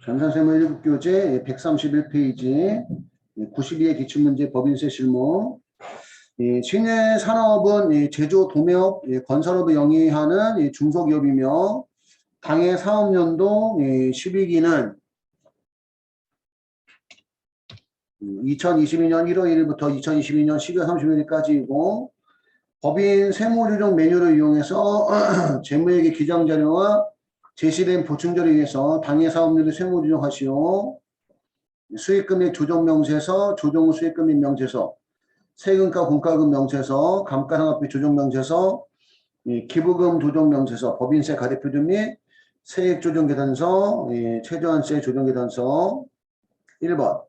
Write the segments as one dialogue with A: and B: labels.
A: 전산세무일급교재 131페이지 92의 기출문제 법인세 실무. 신의 산업은 제조, 동매업, 건설업을 영위하는 중소기업이며 당해 사업연도 12기는 2022년 1월 1일부터 2022년 12월 30일까지이고 법인 세무조정 메뉴를 이용해서 재무회계 기장자료와 제시된 보충자료에 의해서 당해 사업률을 세무조정하시오. 수익금액 조정명세서, 조정 후 수익금액 명세서, 세금과 공과금 명세서, 감가상각비 조정명세서, 기부금 조정명세서, 법인세 가대표준 및 세액조정계산서, 최저한세 조정계산서. 1번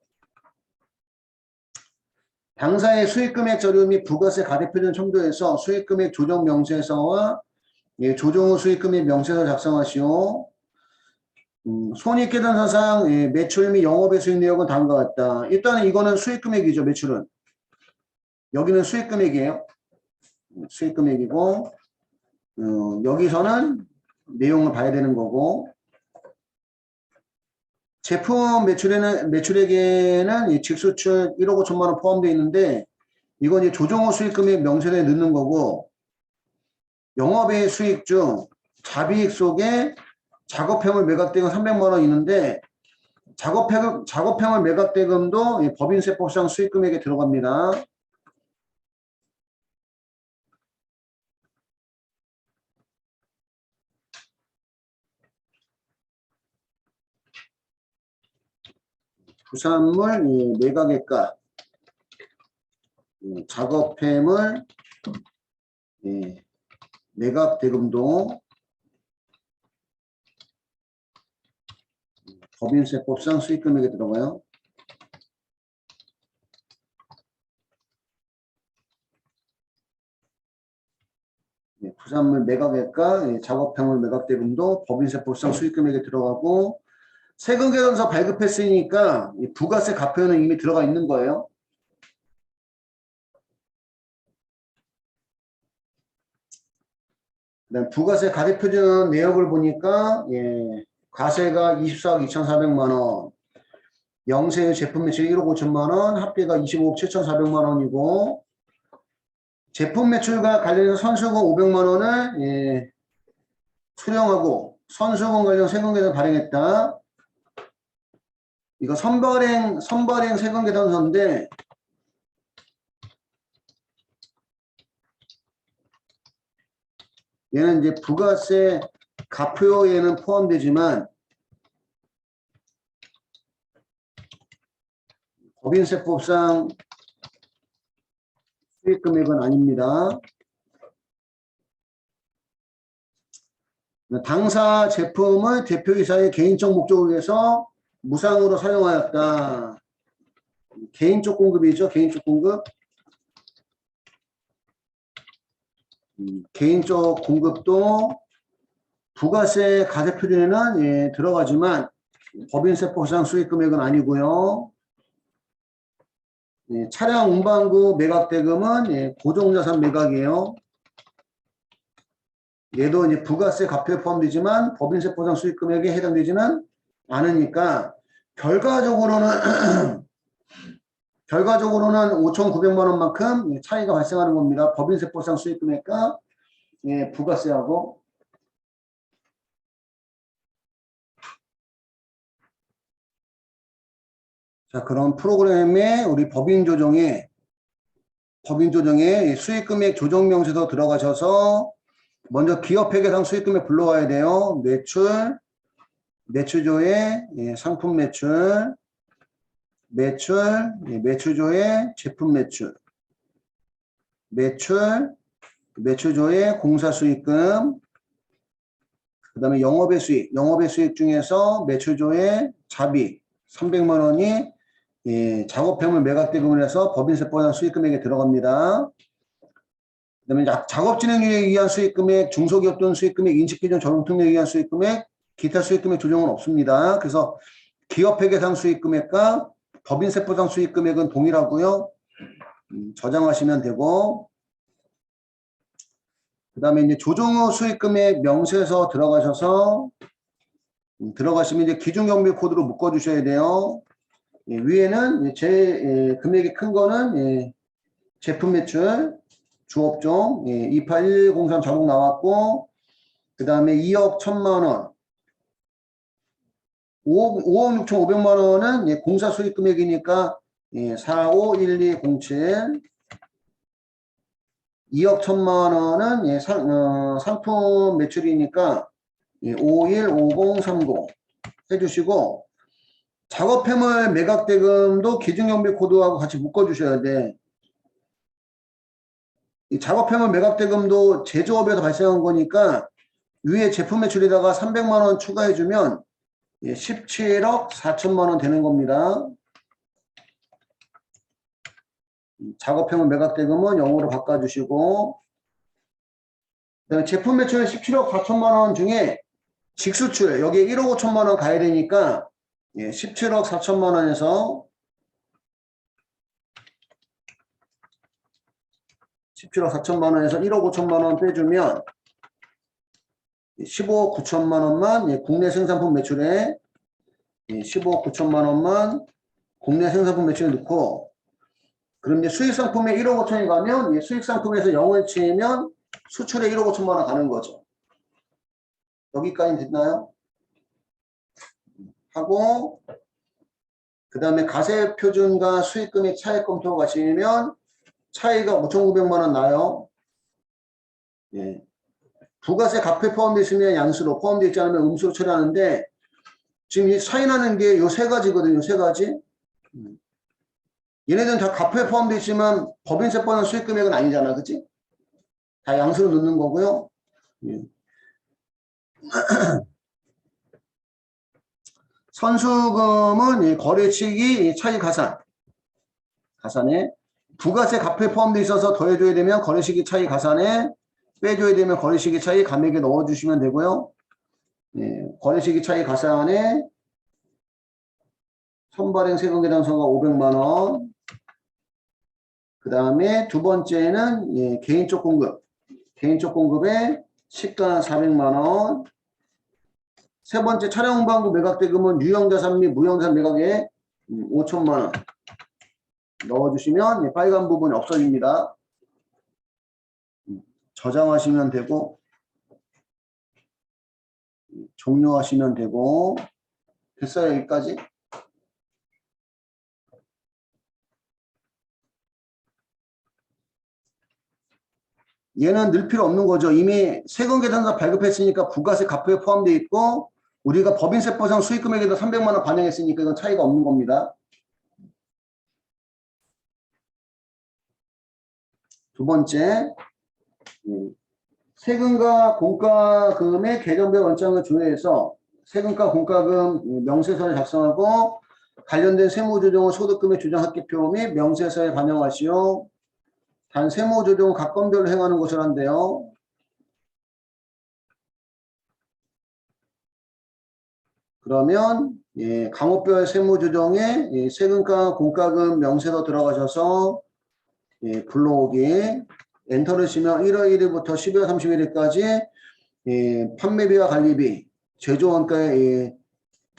A: 당사의 수익금액 자료 및 부가세 가대표준 첨부해서 수익금액 조정명세서와 조정 후 수익금액 명세서 작성하시오. 손익계산서상 매출 및 영업의 수익 내역은 다음과 같다. 일단은 이거는 수익금액이죠. 매출은. 여기는 수익금액이에요. 수익금액이고 여기서는 내용을 봐야 되는 거고 제품 매출액에는 직수출 1억 5천만 원 포함되어 있는데 이건 이제 조정 후 수익금액 명세서에 넣는 거고 영업의 수익 중 자비익 속에 작업행물 매각대금 300만 원 있는데 작업행물 매각대금도 법인세법상 수익금액에 들어갑니다. 부산물 매각액가 작업행물 매각대금도 법인세법상 수익금액에 들어가요. 부산물 매각액과 작업행물 매각대금도 법인세법상 수익금액에 들어가고 세금계산서 발급했으니까 부가세 가표는 이미 들어가 있는 거예요. 그다음 부가세 가대표준 내역을 보니까 과세가 24억 2,400만 원, 영세의 제품 매출 1억 5천만 원, 합계가 25억 7,400만 원이고 제품 매출과 관련해서 선수금 500만 원을 수령하고 선수금 관련 세금계산 발행했다. 이거 선발행 세금계산서인데 얘는 이제 부가세 가표에는 포함되지만 법인세법상 수익금액은 아닙니다. 당사 제품을 대표이사의 개인적 목적을 위해서 무상으로 사용하였다. 개인적 공급이죠. 개인적 공급. 개인적 공급도 부가세 가대표준에는 들어가지만 법인세법상 수익금액은 아니고요. 차량 운반구 매각대금은 고정자산 매각이에요. 얘도 이제 부가세 가표에 포함되지만 법인세법상 수익금액에 해당되지는 않으니까 결과적으로는 5,900만 원만큼 차이가 발생하는 겁니다. 법인세법상 수익금액과 부가세하고. 자, 그럼 프로그램에 우리 법인조정에 수익금액 조정명세서 들어가셔서 먼저 기업회계상 수익금액 불러와야 돼요. 매출조의 상품 매출조의 제품 매출조의 공사수익금, 그 다음에 영업의 수익 중에서 매출조의 자비 300만 원이 작업행물 매각대금을 해서 법인세법상 수익금액에 들어갑니다. 그 다음에 작업진행에 의한 수익금액, 중소기업 또는 수익금액, 인식기준 적용특례에 의한 수익금액, 기타 수익금액 조정은 없습니다. 그래서 기업회계상 수익금액과 법인세법상 수익금액은 동일하고요. 저장하시면 되고, 그 다음에 이제 조정 후 수익금액 명세서 들어가셔서 들어가시면 이제 기준경비 코드로 묶어주셔야 돼요. 예, 위에는 금액이 큰 거는 제품 매출, 주업종 28103 자국 나왔고, 그 다음에 2억 1000만 원, 5억 6,500만 원은 공사 수익 금액이니까 451207, 2억 1000만 원은 상품 매출이니까 515030 해주시고, 작업해물 매각대금도 기준경비 코드하고 같이 묶어주셔야 돼. 이 작업해물 매각대금도 제조업에서 발생한 거니까 위에 제품 매출에다가 300만 원 추가해주면 17억 4천만 원 되는 겁니다. 작업해물 매각대금은 0으로 바꿔주시고, 그다음에 제품 매출 17억 4천만 원 중에 직수출 여기에 1억 5천만 원 가야 되니까 17억 4천만 원에서 17억 4천만 원에서 1억 5천만 원 빼주면 15억 9천만 원만 국내 생산품 매출에 15억 9천만 원만 국내 생산품 매출에 넣고, 그럼 이제 수익상품에 1억 5천이 가면 수익상품에서 0을 치면 수출에 1억 5천만 원 가는 거죠. 여기까지 됐나요? 하고, 그 다음에 가세표준과 수익금액 차익 검토 가시면 차이가 5,900만 원 나요. 부가세 가표에 포함되어 있으면 양수로, 포함되어 있지 않으면 음수로 처리하는데, 지금 이 차이 나는 게 요 세 가지거든요. 세 가지. 얘네들은 다 가표에 포함되어 있지만 법인세 포함 수익 금액은 아니잖아. 그치? 다 양수로 넣는 거고요. 선수금은 거래치기 차익 가산에 부가세 가표에 포함되어 있어서 더해줘야 되면 거래시기 차익 가산에, 빼줘야 되면 거래시기 차익 감액에 넣어주시면 되고요. 거래시기 차익 가산에 선발행 세금계산서가 500만 원. 그 다음에 두 번째는 개인적 공급. 개인적 공급에 시가 400만 원. 세 번째 차량방구 매각대금은 유형자산 및 무형자산 매각에 5천만 원 넣어주시면 빨간 부분이 없어집니다. 저장하시면 되고, 종료하시면 되고. 됐어요, 여기까지? 얘는 넣을 필요 없는 거죠. 이미 세금계산서 발급했으니까 부가세 가표에 포함되어 있고, 우리가 법인세법상 수익금액에도 300만 원 반영했으니까 이건 차이가 없는 겁니다. 두 번째, 세금과 공과금의 개정별 원장을 조회해서 세금과 공과금 명세서를 작성하고 관련된 세무조정은 소득금의 조정합계표 및 명세서에 반영하시오. 단 세무조정은 각 건별로 행하는 것을 한대요. 그러면 강호별 세무조정에 세금과 공과금 명세서 들어가셔서 불러오기 엔터를 치면 1월 1일부터 12월 31일까지 판매비와 관리비, 제조원가에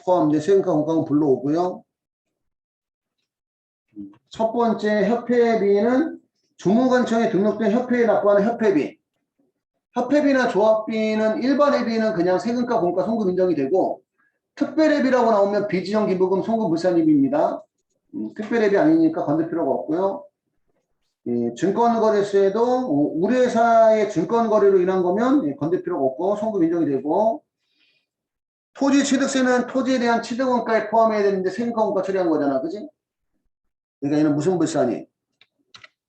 A: 포함된 세금과 공과금 불러오고요. 첫 번째 협회비는 주무관청에 등록된 협회에 납부하는 협회비. 협회비나 조합비는 일반 회비는 그냥 세금과 공과 송금 인정이 되고, 특별회비라고 나오면 비지정 기부금 송금 불산입입니다. 특별회비 아니니까 건들 필요가 없고요. 증권거래세도 우리 회사의 증권거래로 인한 거면 건들 필요가 없고 송금 인정이 되고, 토지취득세는 토지에 대한 취득원가에 포함해야 되는데 세금과 공과 처리한 거잖아. 그지? 그러니까 얘는 무슨 불산입?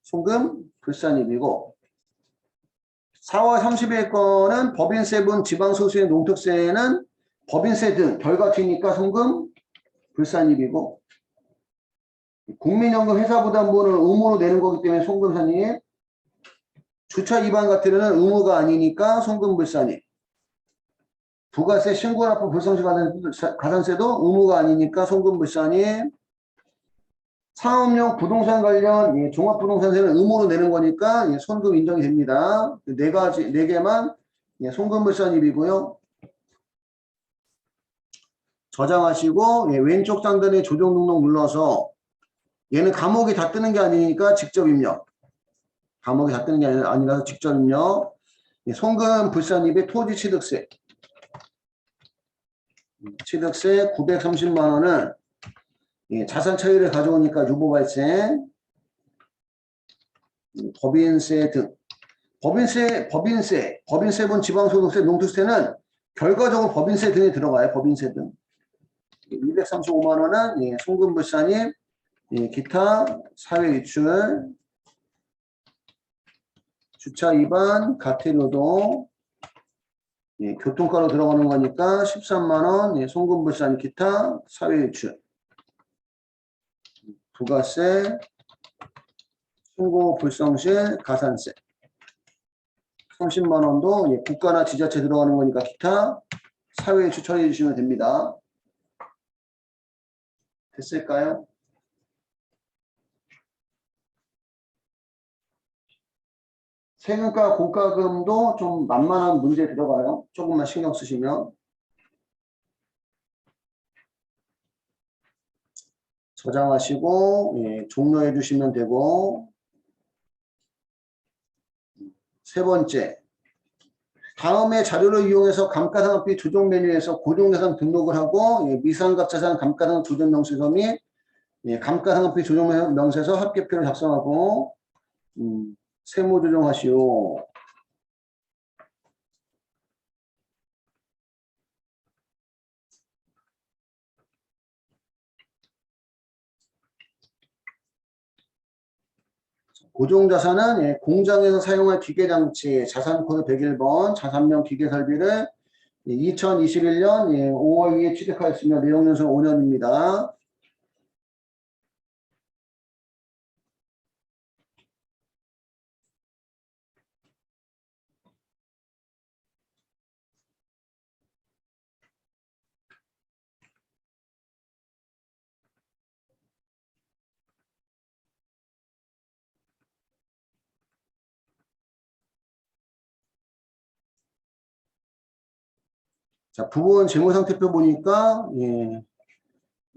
A: 송금 불산입이고, 4월 30일 거는 법인세분 지방소득세 농특세는 법인세 등 결과치니까 송금 불산입이고, 국민연금 회사부담분을 의무로 내는 거기 때문에 송금산입, 주차 위반 같은 경우는 의무가 아니니까 송금 불산입, 부가세 신고납부 불성시 가산세도 의무가 아니니까 송금 불산입, 사업용 부동산 관련 종합부동산세는 의무로 내는 거니까 손금 인정이 됩니다. 네 개만 송금 불산입이고요. 저장하시고 왼쪽 상단에 조정 등록 눌러서 얘는 감옥이 다 뜨는 게 아니니까 직접 입력. 감옥이 다 뜨는 게 아니라서 직접 입력. 송금 불산입의 토지 취득세. 취득세 930만 원은 자산 차익을 가져오니까 유보 발생. 법인세 등. 법인세분 지방소득세, 농특세는 결과적으로 법인세 등에 들어가요. 법인세 등. 235만 원은 송금불산입, 기타, 사회이출, 주차 위반, 가태료도, 교통가로 들어가는 거니까 13만 원, 송금불산입, 기타, 사회이출, 부가세, 신고불성실, 가산세. 30만 원도 국가나 지자체 들어가는 거니까 기타, 사회이출 처리해 주시면 됩니다. 됐을까요? 세금과 공과금도 좀 만만한 문제 들어가요. 조금만 신경 쓰시면. 저장하시고 종료해 주시면 되고. 세 번째, 다음에 자료를 이용해서 감가상각비 조정 메뉴에서 고정자산 등록을 하고 미상가치자산 감가상각 조정 명세서 및 감가상각비 조정 명세서 합계표를 작성하고 세무 조정하시오. 고정자산은 공장에서 사용할 기계장치 자산코드 101번 자산명 기계설비를 2021년 5월 2일 취득하였으며 내용연수 5년입니다. 자, 부분 재무상태표 보니까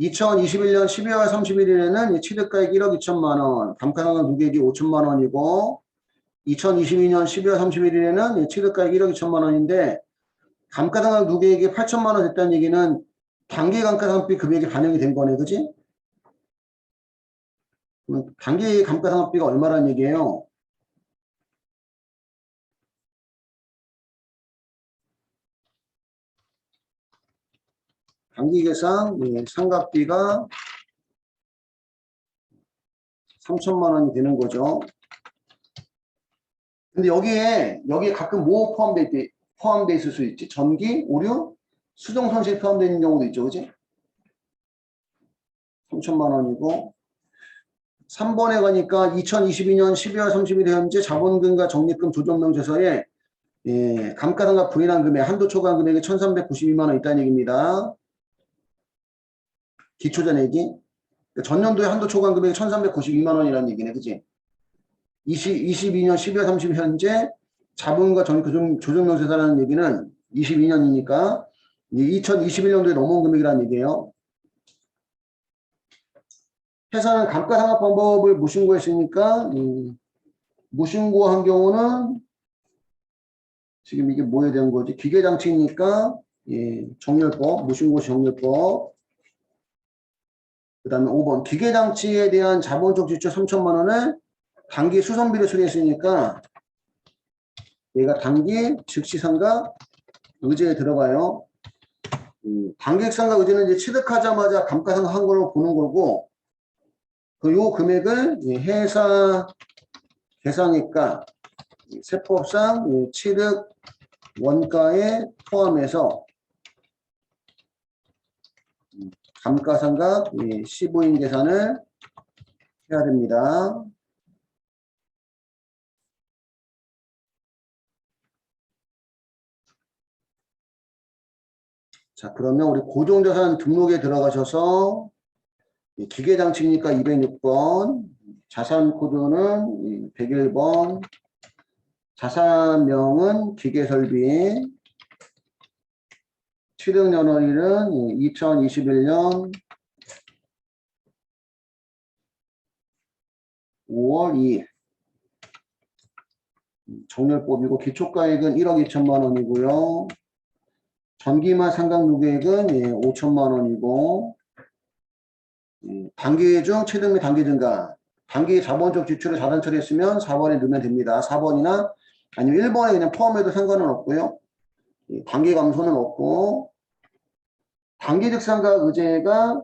A: 2021년 12월 31일에는 취득가액 1억 2천만 원, 감가상각 누계액이 5천만 원이고 2022년 12월 31일에는 취득가액 1억 2천만 원인데 감가상각 누계액이 8천만 원 됐다는 얘기는 단기 감가상각비 금액이 반영이 된 거네, 그지? 단기 감가상각비가 얼마라는 얘기예요? 단기 계산 상각비가 3천만 원이 되는 거죠. 근데 여기에 가끔 뭐 포함돼 있을 수 있지? 전기, 오류, 수정 손실 포함되어 있는 경우도 있죠, 그지? 3천만 원이고 3번에 가니까 2022년 12월 30일 현재 자본금과 적립금 조정명세서에 감가상각 부인한 금액 한도 초과한 금액이 1,392만 원 있다는 얘기입니다. 기초잔액이 전년도에 한도 초과한 금액이 1,392만 원이라는 얘기네, 그지? 22년 12월 30일 현재 자본과 적립금 조정명세서라는 얘기는 22년이니까 2021년도에 넘어온 금액이라는 얘기예요. 회사는 감가상각 방법을 무신고했으니까 무신고한 경우는 지금 이게 뭐에 대한 거지? 기계장치니까 정렬법, 무신고 정렬법. 그 다음에 5번 기계장치에 대한 자본적 지출 3천만 원을 단기 수선비를 처리했으니까 얘가 단기 즉시상각 의제에 들어가요. 단기상각 의제는 이제 취득하자마자 감가상각 한 걸로 보는 거고 요 금액을 회사 계상액과 세법상 취득 원가에 포함해서 감가상각 시부인 계산을 해야 됩니다. 자, 그러면 우리 고정자산 등록에 들어가셔서 기계장치니까 206번, 자산코드는 101번, 자산명은 기계설비, 취득연원일은 2021년 5월 2일. 정렬법이고 기초가액은 1억 2천만 원이고요. 전기만 상각누계액은 5천만 원이고 단기 중 취득 및 단기 증가. 단기 자본적 지출을 자산 처리했으면 4번에 넣으면 됩니다. 4번이나 아니면 1번에 그냥 포함해도 상관은 없고요. 단기 감소는 없고 단기 즉상각 의제가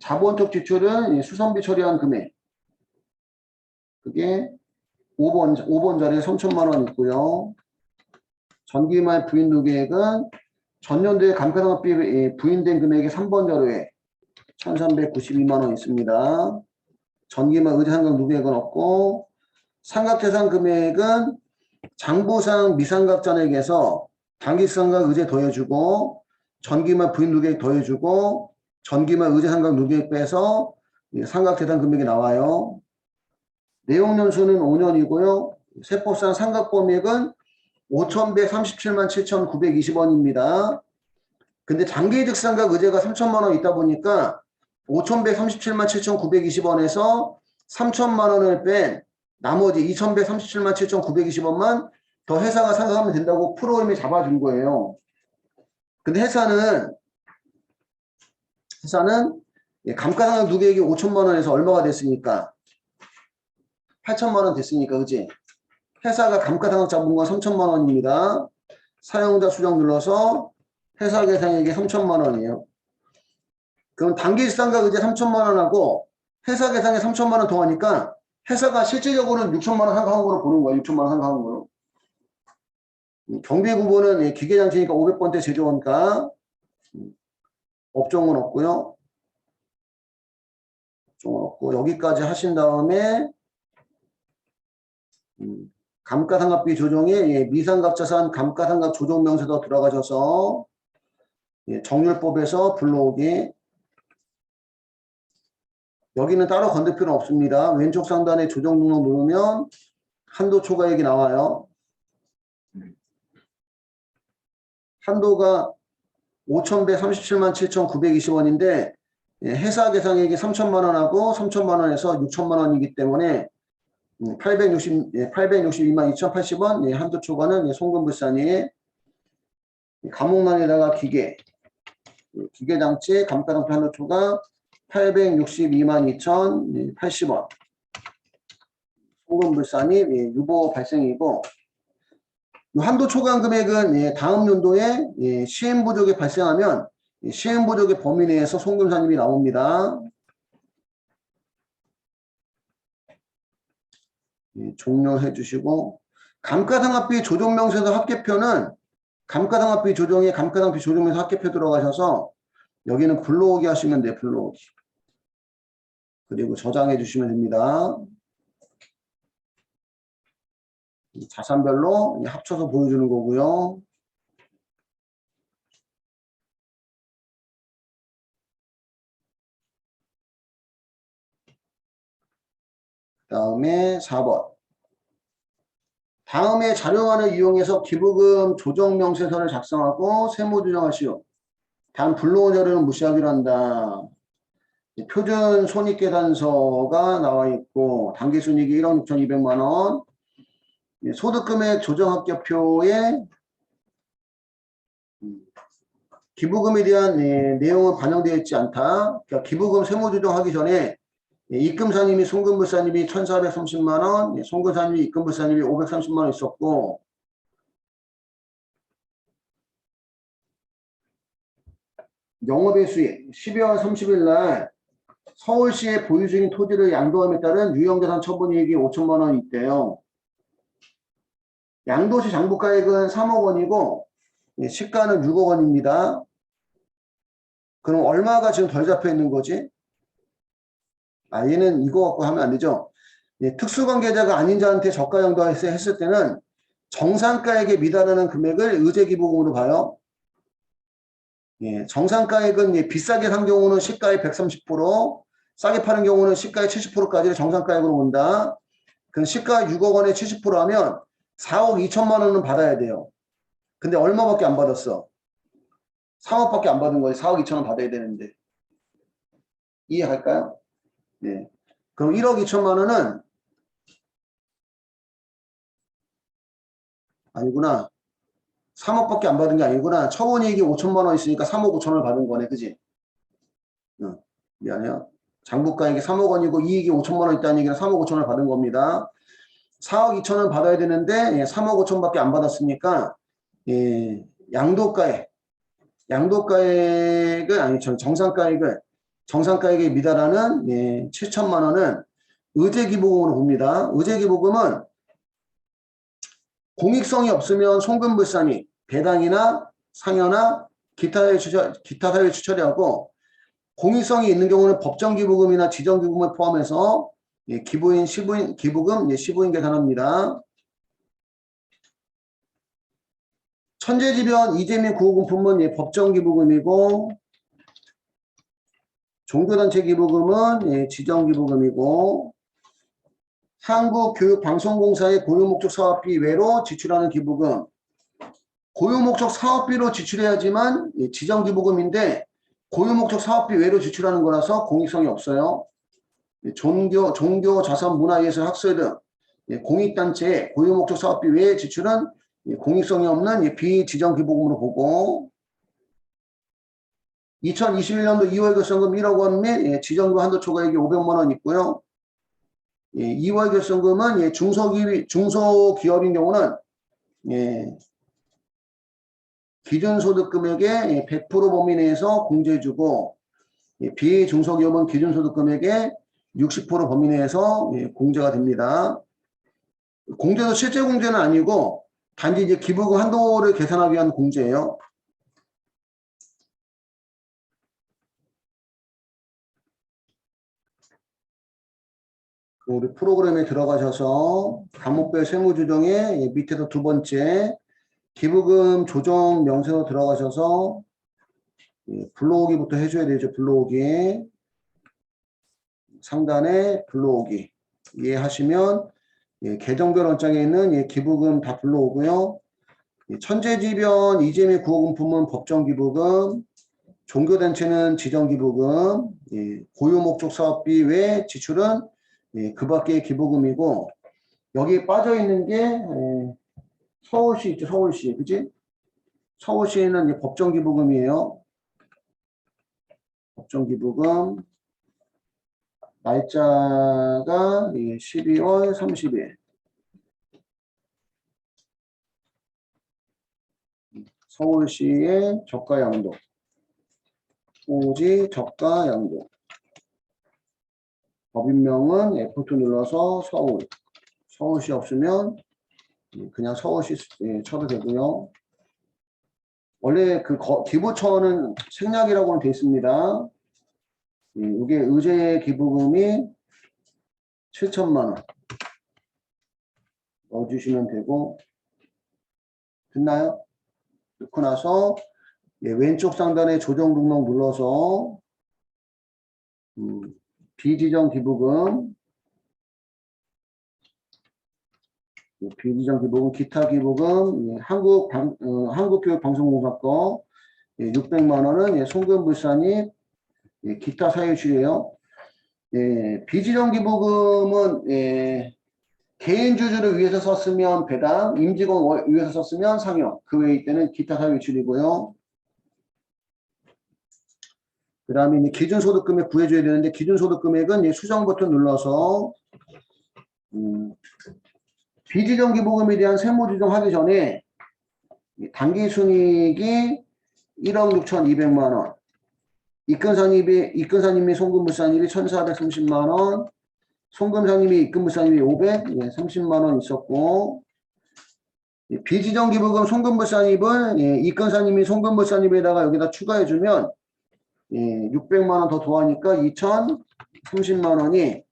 A: 자본적 지출은 수선비 처리한 금액. 그게 5번 자리에 3천만 원 있고요. 전기말 부인 누계액은 전년도에 감가상각비 부인된 금액이 3번 자료에 1,392만 원 있습니다. 전기말 의제상각 누계액은 없고 상각재산 금액은 장부상 미상각 잔액에서 단기상각 의제 더해주고 전기말 부인 누계액 더해주고 전기말 의제상각 누계액 빼서 상각재산 금액이 나와요. 내용연수는 5년이고요. 세법상 상각범액은 5,137만 7,920원입니다. 근데 장기직상각 의제가 3천만 원 있다 보니까 5,137만 7,920원에서 3천만 원을 뺀 나머지 2,137만 7,920원만 더 회사가 상각하면 된다고 프로그램이 잡아준 거예요. 근데 회사는 감가상각 누계액이 5천만 원에서 얼마가 됐으니까 8천만 원 됐으니까 그지? 회사가 감가상각 잡은 건 3천만 원입니다. 사용자 수정 눌러서 회사 계산액이 3천만 원이에요. 그럼 단기상각 의제 3천만 원하고 회사 계산에 3천만 원 더하니까 회사가 실질적으로는 6천만 원 상각한 거로 보는 거예요. 6천만 원 상각한 거로. 경비 구분은 기계장치니까 500번대 제조원가. 업종은 없고요. 업종은 없고 여기까지 하신 다음에 감가상각비 조정에 미상각자산 감가상각 조정명세서 들어가셔서 정률법에서 불러오기. 여기는 따로 건들 필요는 없습니다. 왼쪽 상단에 조정 등록 누르면 한도 초과액이 나와요. 한도가 5,137만 7,920원인데 회사 계산액이 3천만 원하고 3천만 원에서 6천만 원이기 때문에 862만 2,080원 한도 초과는 송금불산이 감옥란에다가 기계장치 감가상각 한도 초과 862만 2,080원 송금불산이 유보 발생이고 한도 초과 금액은 다음 연도에 시행부족이 발생하면 시행부족의 범위 내에서 송금산입이 나옵니다. 종료해 주시고 감가상각비 조정명세서 합계표는 감가상각비 조정에 감가상각비 조정명세서 합계표 들어가셔서 여기는 불러오기 하시면 돼요. 불러오기. 그리고 저장해 주시면 됩니다. 자산별로 합쳐서 보여주는 거고요. 그 다음에 4번. 다음에 자료안을 이용해서 기부금 조정명세서를 작성하고 세무조정하시오. 단 불러온 자료는 무시하기로 한다. 표준 손익계산서가 나와 있고 단기순이익이 1억 6,200만 원. 소득금액 조정합계표에 기부금에 대한 내용은 반영되어 있지 않다. 그러니까 기부금 세무조정하기 전에 입금산입이 송금불산입이 1,430만 원, 송금산입이 입금불산입이 530만 원 있었고 영업의 수익 12월 30일 날 서울시에 보유 중인 토지를 양도함에 따른 유형자산 처분이익이 5천만 원 있대요. 양도시 장부가액은 3억 원이고 시가는 6억 원입니다. 그럼 얼마가 지금 덜 잡혀 있는 거지? 얘는 이거 갖고 하면 안 되죠. 특수관계자가 아닌 자한테 저가 양도했을 때는 정상가액에 미달하는 금액을 의제기부금으로 봐요. 정상가액은 비싸게 산 경우는 시가의 130%, 싸게 파는 경우는 시가의 70%까지를 정상가액으로 본다. 그럼 시가 6억 원에 70% 하면 4억 2천만 원은 받아야 돼요. 근데 얼마밖에 안 받았어? 3억밖에 안 받은 거예요. 4억 2천원 받아야 되는데. 이해할까요? 네. 그럼 1억 2천만 원은 아니구나. 3억밖에 안 받은 게 아니구나. 처분이익이 5천만 원 있으니까 3억 5천원을 받은 거네. 그지? 응. 미안해요. 장부가액이 3억 원이고 이익이 5천만 원 있다는 얘기는 3억 5천원을 받은 겁니다. 4억 2천원 받아야 되는데 3억 5천밖에 안 받았으니까 예, 양도가액을 아니 정상가액에 미달하는 7천만 원은 의제기부금으로 봅니다. 의제기부금은 공익성이 없으면 송금불산이 배당이나 상여나 기타 사유 추처리하고 공익성이 있는 경우는 법정기부금이나 지정기부금을 포함해서 기부인, 시부인, 기부금, 시부인 계산합니다. 천재지변, 이재민 구호금품은 법정기부금이고 종교단체 기부금은 지정기부금이고 한국교육방송공사의 고유목적 사업비 외로 지출하는 기부금 고유목적 사업비로 지출해야지만 지정기부금인데 고유목적 사업비 외로 지출하는 거라서 공익성이 없어요. 종교, 자선, 문화예술, 학술 등 공익단체의 고유목적 사업비 외에 지출은 공익성이 없는 비지정기부금으로 보고 2021년도 2월 결성금 1억 원 및 지정기부 한도 초과액이 500만 원 있고요. 2월 결성금은 중소기업인 경우는 기준소득금액의 100% 범위 내에서 공제해주고 비중소기업은 기준소득금액의 60% 범위 내에서 공제가 됩니다. 공제도 실제 공제는 아니고 단지 이제 기부금 한도를 계산하기 위한 공제예요. 우리 프로그램에 들어가셔서 과목별 세무조정의 밑에서 두 번째 기부금 조정 명세로 들어가셔서 불러오기부터 해줘야 되죠. 불러오기. 상단에 불러오기. 이해하시면 계정별 원장에 있는 기부금 다 불러오고요. 천재지변, 이재민 구호금품은 법정기부금, 종교단체는 지정기부금, 고유목적 사업비 외 지출은 그 밖의 기부금이고 여기에 빠져있는 게 서울시 있죠. 서울시. 그치? 서울시는 법정기부금이에요. 법정기부금 날짜가 12월 30일 서울시의 저가양도 오지 저가양도 법인명은 F2 눌러서 서울시 없으면 그냥 서울시 쳐도 되고요. 원래 그 기부처는 생략이라고는 되어 있습니다. 이게 의제 기부금이 7천만 원 넣어주시면 되고 됐나요? 넣고 나서 왼쪽 상단에 조정 등록 눌러서 비지정 기부금 기타 기부금 한국교육방송공사 거 600만 원은 송금불산이 기타 사유실이에요. 비지정 기부금은 개인 주주를 위해서 썼으면 배당, 임직원 위해서 썼으면 상여, 그 외의 때는 기타 사유실이고요. 그 다음에 기준소득금액 구해줘야 되는데 기준소득금액은 수정 버튼 눌러서 비지정 기부금에 대한 세무조정하기 전에 당기순이익이 1억 6,200만 원, 입금사님이 송금불산입이 1,430만 원, 송금사님이 입금불산입이 530만 원 있었고 비지정 기부금 송금불산입을 입금사님이 송금불산입에다가 여기다 추가해주면 600만 원 더 더하니까 2,030만 원이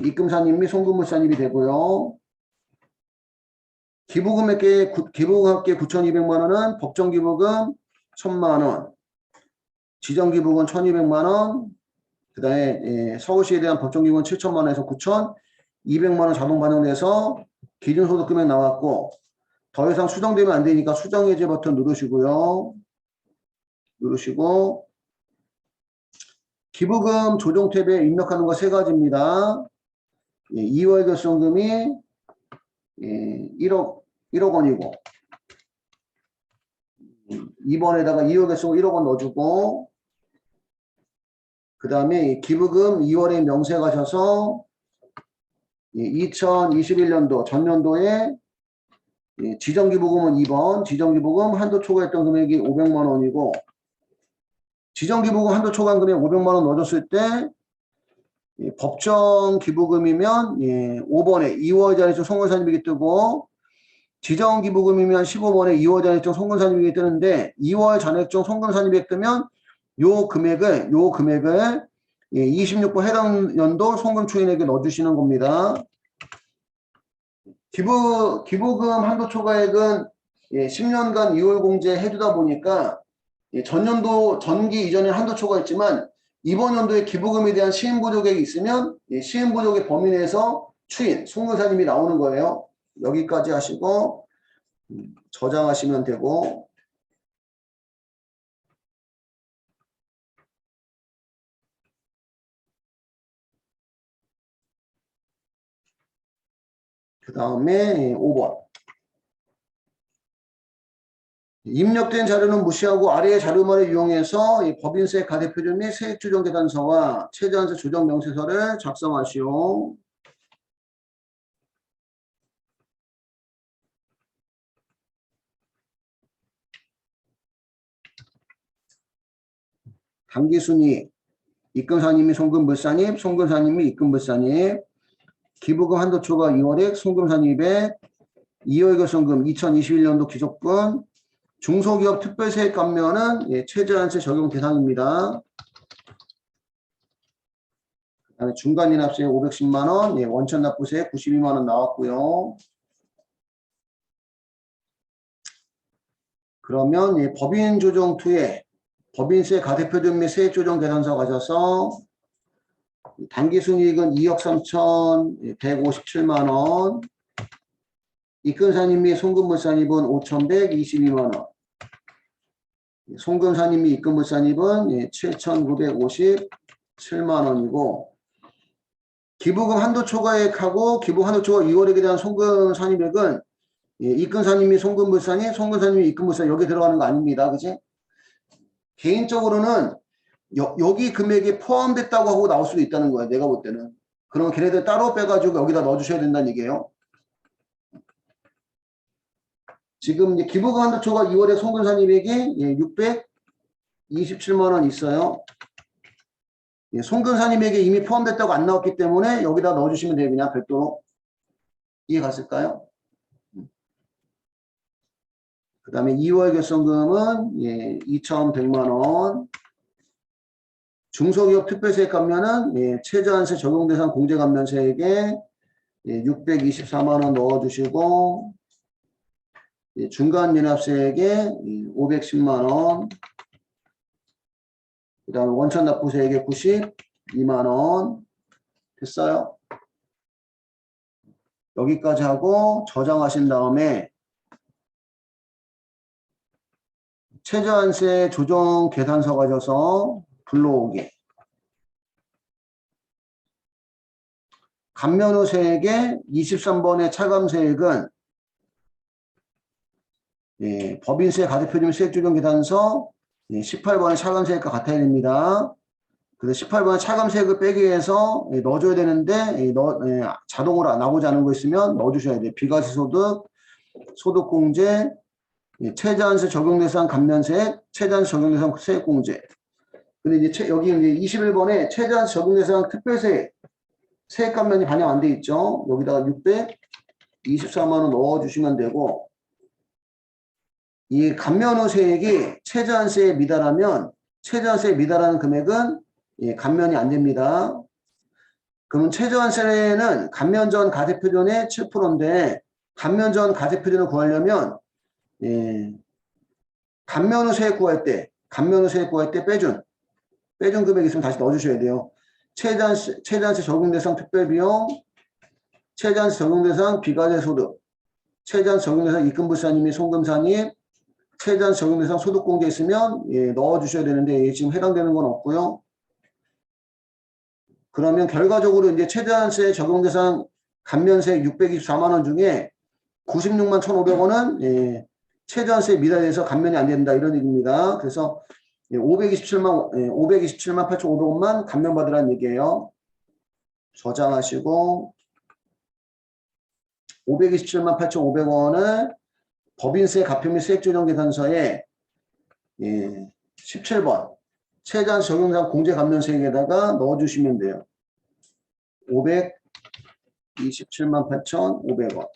A: 입금사님이 송금불산입이 되고요. 기부금액계 9,200만 원은 법정기부금 1,000만 원, 지정기부금 1,200만 원, 그 다음에 서울시에 대한 법정기부금 7천만 원에서 9,200만 원 자동 반영돼서 기준소득금액 나왔고 더 이상 수정되면 안 되니까 수정해제 버튼 누르시고요. 누르시고 기부금 조정 탭에 입력하는 거 세 가지입니다. 2월 결손금이 1억 원이고 2번에다가 2월 결손금 1억 원 넣어주고 그 다음에 기부금 2월에 명세 가셔서 2021년도 전년도에 지정기부금은 2번 지정기부금 한도 초과했던 금액이 500만 원이고 지정기부금 한도 초과한 금액 500만 원 넣어줬을 때 법정 기부금이면 5번에 2월 잔액증 송금산입액이 뜨고 지정기부금이면 15번에 2월 잔액증 송금산입액이 뜨는데 2월 잔액증 송금산입액 뜨면 요 금액을 26번 해당 연도 송금추인액에 넣어주시는 겁니다. 기부금 한도 초과액은 10년간 이월공제 해주다 보니까 전년도 전기 이전에 한도 초과했지만 이번 연도에 기부금에 대한 시행보조액이 있으면 시행보조액 범위 내에서 추인 송금사님이 나오는 거예요. 여기까지 하시고 저장하시면 되고 그 다음에 5번 입력된 자료는 무시하고 아래의 자료만을 이용해서 법인세 가대표준 및 세액조정계산서와 최저한세 조정명세서를 작성하시오. 당기순이익, 입금사님이 송금불산입, 송금사님이 입금불산입, 기부금 한도초과 2월액, 송금산입액, 2월 결손금 2021년도 기존분, 중소기업 특별세액 감면은 최저한세 적용 대상입니다. 그다음에 중간인합세액 510만원, 원천납부세액 92만원 나왔고요. 그러면 법인조정2에 법인세 가대표준 및 세액조정계산서 가져서 당기순이익은 2억 3,157만원, 입금산입 및 송금물산입은 5,122만원, 송금산입 및 입금물산입은 7,957만원이고 기부금 한도 초과액하고 기부 한도 초과 2월액에 대한 송금산입액은 입금산입 및 송금물산입, 송금산입 및 입금물산입 여기 들어가는 거 아닙니다. 그치? 개인적으로는 여기 금액이 포함됐다고 하고 나올 수도 있다는 거예요. 내가 볼 때는. 그럼 걔네들 따로 빼가지고 여기다 넣어주셔야 된다는 얘기예요. 지금 이제 기부금 한도 초과 2월에 송금산입액이 627만원 있어요. 송금산입액이 이미 포함됐다고 안 나왔기 때문에 여기다 넣어주시면 돼요. 그냥 별도로. 이해 갔을까요? 그 다음에 2월 결손금은 2,100만원. 중소기업 특별세액 감면은 최저한세 적용대상 공제감면세액에 624만원 넣어주시고 중간연합세액에 510만원 그 다음에 원천납부세액에 92만원 됐어요. 여기까지 하고 저장하신 다음에 최저한세 조정 계산서 가져서 불러오기. 감면 후 세액의 23번의 차감세액은 법인세 가대표준 세액조정 계산서 18번의 차감세액과 같아야 됩니다. 그래서 18번의 차감세액을 빼기 위해서 넣어줘야 되는데 자동으로 나오지 않은 거 있으면 넣어주셔야 돼요. 비과세소득, 소득공제, 최저한세 적용대상 감면세액, 최저한세 적용대상 세액공제. 근데 이제 여기 이제 21번에 최저한세 적용대상 특별세액 세액 감면이 반영 안 돼 있죠. 여기다가 624만원 넣어주시면 되고 이 감면 후 세액이 최저한세에 미달하면 최저한세에 미달하는 금액은 감면이 안 됩니다. 그러면 최저한세는 감면 전 가세표준의 7%인데 감면 전 가세표준을 구하려면 감면 후 세액 구할 때 빼준 금액 있으면 다시 넣어주셔야 돼요. 최저한세 적용대상 특별비용, 최저한세 적용대상 비과세 소득, 최저한세 적용대상 입금불산입 및 송금산입, 세제한세 적용 대상 소득 공제 있으면 예, 넣어 주셔야 되는데 예, 지금 해당되는 건 없고요. 그러면 결과적으로 이제 최저한세 적용 대상 감면세 624만 원 중에 96만 1,500원은 예, 최저한세 미달해서 감면이 안 된다 이런 얘기입니다. 그래서 예, 527만 8,500원만 감면받으라는 얘기예요. 저장하시고 527만 8,500원을 법인세 가표 및 세액조정계산서에 예, 17번 최저한 적용상 공제감면세액에다가 넣어주시면 돼요. 527만 8,500원.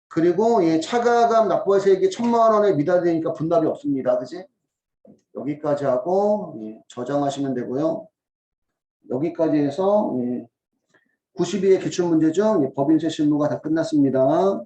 A: 그리고 예, 차가감 납부세액이 1,000만 원에 미달되니까 분납이 없습니다. 그지? 여기까지 하고 예, 저장하시면 되고요. 여기까지 해서 예, 92의 기출문제 중 예, 법인세 실무가 다 끝났습니다.